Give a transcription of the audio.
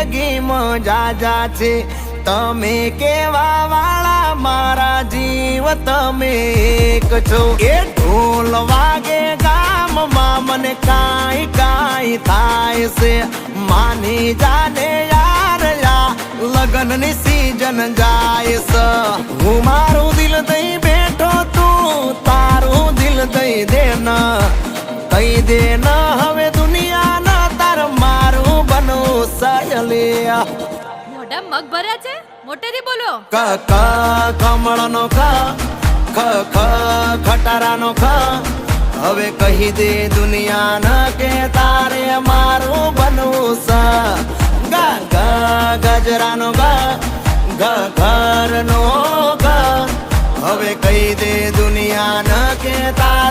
જિંદગીમાં જાજા છે તમે કેવા વાળા મારા જીવ તમે એક છો એ ઢોલ વાગે ગામમાં મને કાંઈ કાંઈ થાય છે માની જાને યાર લગનની સીઝન જાય છે હું મારું દિલ દઈ બેઠો તું તારું દિલ દઈ દે ન હવે દુનિયાના તાર મારું બનવું સહેલિયા મોઢા મગ ભર્યા છે મોટેથી બોલો ક ક કમળનો ક ખ ખ ખટારાનો ખ હવે કહી દે દુનિયાને કે તારે મારું બનવું સ ગ ગ ગજરાનો ગ ગ ઘરનો ગ હવે કહી દે દુનિયાને કે તારે